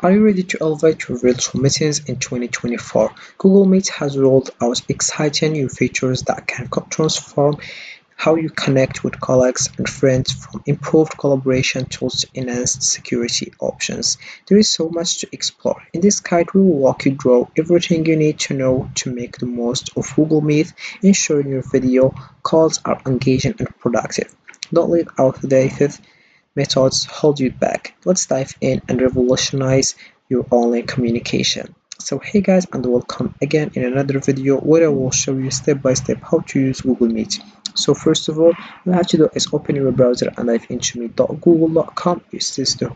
Are you ready to elevate your virtual meetings in 2024? Google Meet has rolled out exciting new features that can transform how you connect with colleagues and friends, from improved collaboration tools to enhanced security options. There is so much to explore. In this guide, we will walk you through everything you need to know to make the most of Google Meet, ensuring your video calls are engaging and productive. Don't let outdated methods hold you back. Let's dive in and revolutionize your online communication. So hey guys, and welcome again in another video where I will show you step by step how to use Google Meet. So first of all, you have to do is open your browser and dive into meet.google.com. This is the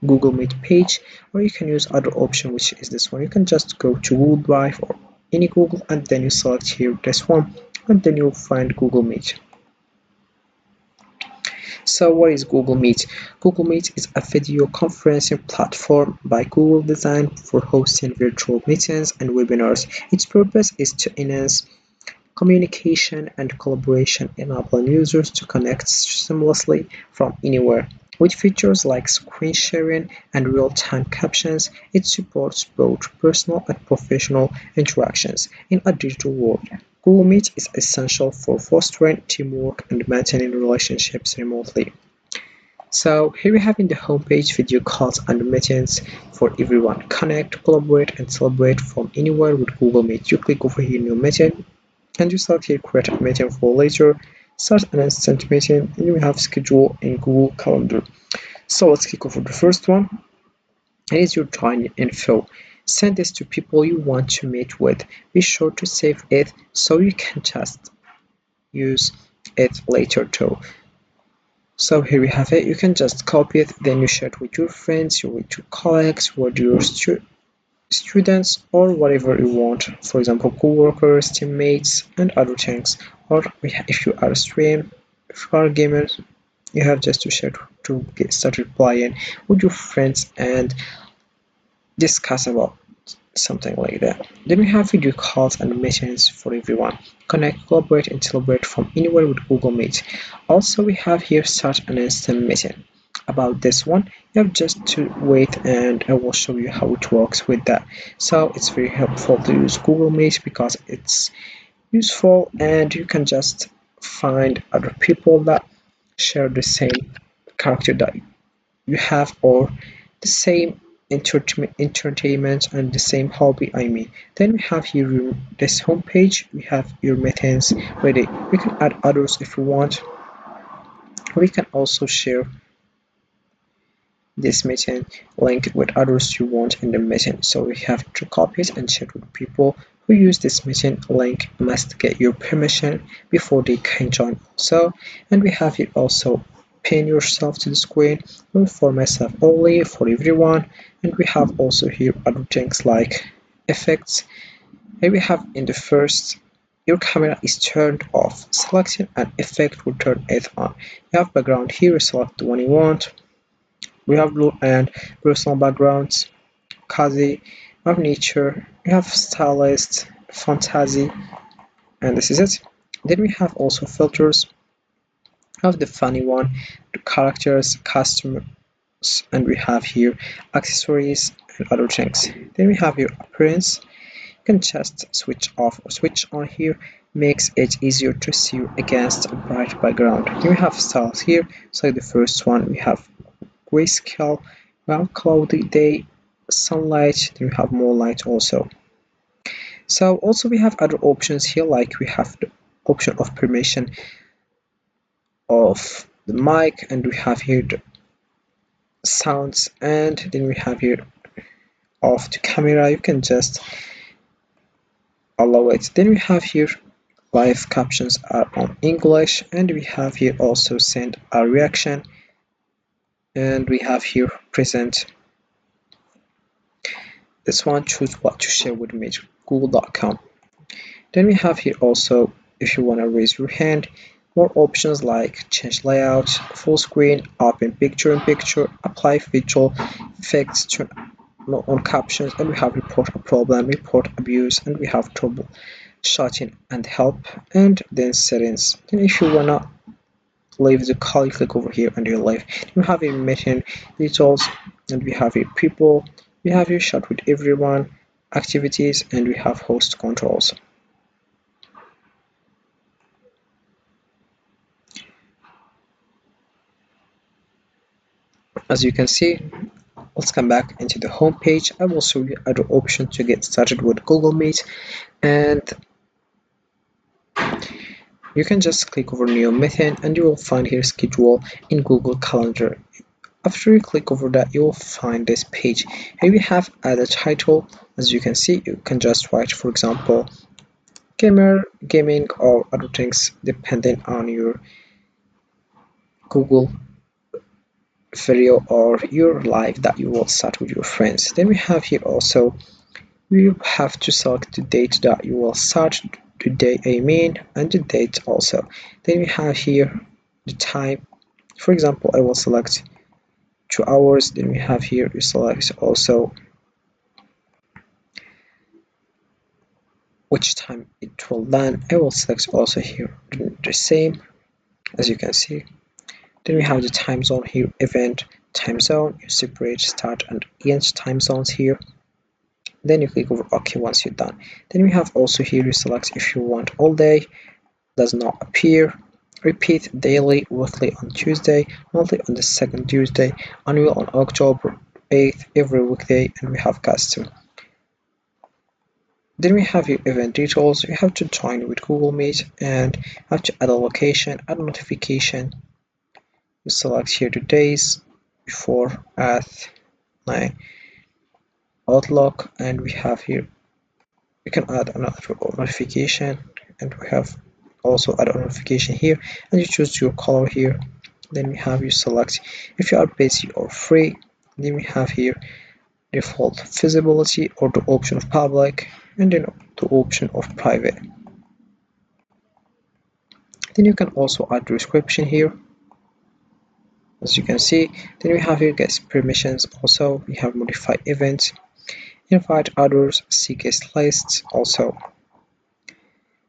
Google Meet page, or you can use other option, which is this one. You can just go to Google Drive or any Google, and then you select here this one, and then you'll find Google Meet. So what is Google Meet? Google Meet is a video conferencing platform by Google designed for hosting virtual meetings and webinars. Its purpose is to enhance communication and collaboration, enabling users to connect seamlessly from anywhere. With features like screen sharing and real-time captions, it supports both personal and professional interactions in a digital world. Google Meet is essential for fostering teamwork and maintaining relationships remotely. So here we have in the homepage video calls and meetings for everyone. Connect, collaborate, and celebrate from anywhere with Google Meet. You click over here, new meeting, and you select here create a meeting for later, start an instant meeting, and you have schedule in Google Calendar. So let's kick off with the first one. It is your join info. Send this to people you want to meet with. Be sure to save it so you can just use it later too. So here we have it. You can just copy it, then you share it with your friends, with your colleagues, with your students, or whatever you want. For example, co-workers, teammates, and other things. Or if you are a stream, if you are a gamer, you have just to share to start replying with your friends and discuss about something like that. Then we have video calls and meetings for everyone. Connect, collaborate, and celebrate from anywhere with Google Meet. Also, we have here start an instant meeting. About this one, you have just to wait and I will show you how it works with that. So it's very helpful to use Google Meet because it's useful and you can just find other people that share the same character that you have, or the same entertainment and the same hobby. Then we have here this homepage. We have your meetings ready. We can add others if we want. We can also share this meeting link with others you want in the meeting. So we have to copy it and share with people who use this meeting link must get your permission before they can join. So, and we have here also pin yourself to the screen, for myself only, for everyone, and we have also here other things like effects. Here we have in the first, your camera is turned off. Selecting an effect will turn it on. You have background here, select the one you want. We have blue and personal backgrounds, cozy, we have nature, we have stylist, fantasy, and this is it. Then we have also filters, have the funny one, the characters, customers, and we have here accessories and other things. Then we have your appearance. You can just switch off or switch on here, makes it easier to see you against a bright background. Then we have styles here. So the first one we have grayscale, we have cloudy day, sunlight, then we have more light also. So also we have other options here, like we have the option of permission of the mic, and we have here the sounds, and then we have here off the camera. You can just allow it. Then we have here live captions are on English, and we have here also send a reaction, and we have here present. This one, choose what to share with me, google.com. Then we have here also, if you want to raise your hand, more options like change layout, full screen, open picture in picture, apply visual effects, turn on captions, and we have report a problem, report abuse, and we have troubleshooting and help, and then settings. Then if you wanna leave the call, you click over here and you leave. You have a meeting details, and we have a people. We have here chat with everyone, activities, and we have host controls. As you can see, let's come back into the home page. I will show you other options to get started with Google Meet, and you can just click over new meeting and you will find here schedule in Google Calendar. After you click over that, you will find this page. Here we have add a title. As you can see, you can just write, for example, gamer, gaming, or other things depending on your Google video or your live that you will start with your friends. Then we have here also, you have to select the date that you will start, the day I mean, and the date also. Then we have here the time. For example, I will select 2 hours. Then we have here, you select also which time it will land. I will select also here the same, as you can see. Then we have the time zone here, event, time zone. You separate start and end time zones here. Then you click over OK once you're done. Then we have also here, you select if you want all day, does not appear, repeat daily, weekly on Tuesday, monthly on the second Tuesday, annual on October 8th, every weekday, and we have custom. Then we have your event details. You have to join with Google Meet and have to add a location, add a notification. You select here the days before at my Outlook, and we have here, we can add another notification, and we have also add a notification here, and you choose your color here. Then we have you select if you are busy or free. Then we have here default visibility or the option of public, and then the option of private. Then you can also add the description here, as you can see. Then we have here guest permissions. Also we have modify events, invite others, see guest lists also,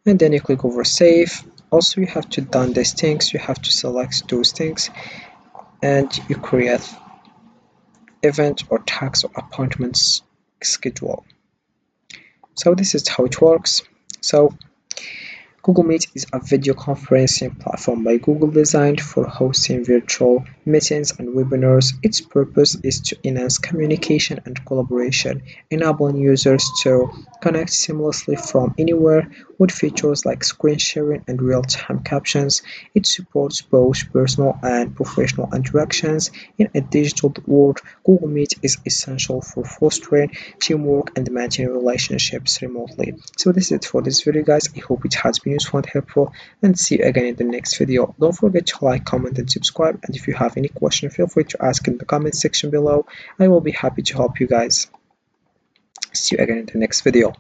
and then you click over save. Also you have to done these things, you have to select those things, and you create event or task or appointments schedule. So this is how it works. So Google Meet is a video conferencing platform by Google designed for hosting virtual meetings and webinars. Its purpose is to enhance communication and collaboration, enabling users to connect seamlessly from anywhere with features like screen sharing and real-time captions. It supports both personal and professional interactions. In a digital world, Google Meet is essential for fostering teamwork and maintaining relationships remotely. So this is it for this video, guys. I hope it has been useful and helpful, and see you again in the next video. Don't forget to like, comment, and subscribe, and if you have any question, feel free to ask in the comment section below. I will be happy to help you guys. See you again in the next video.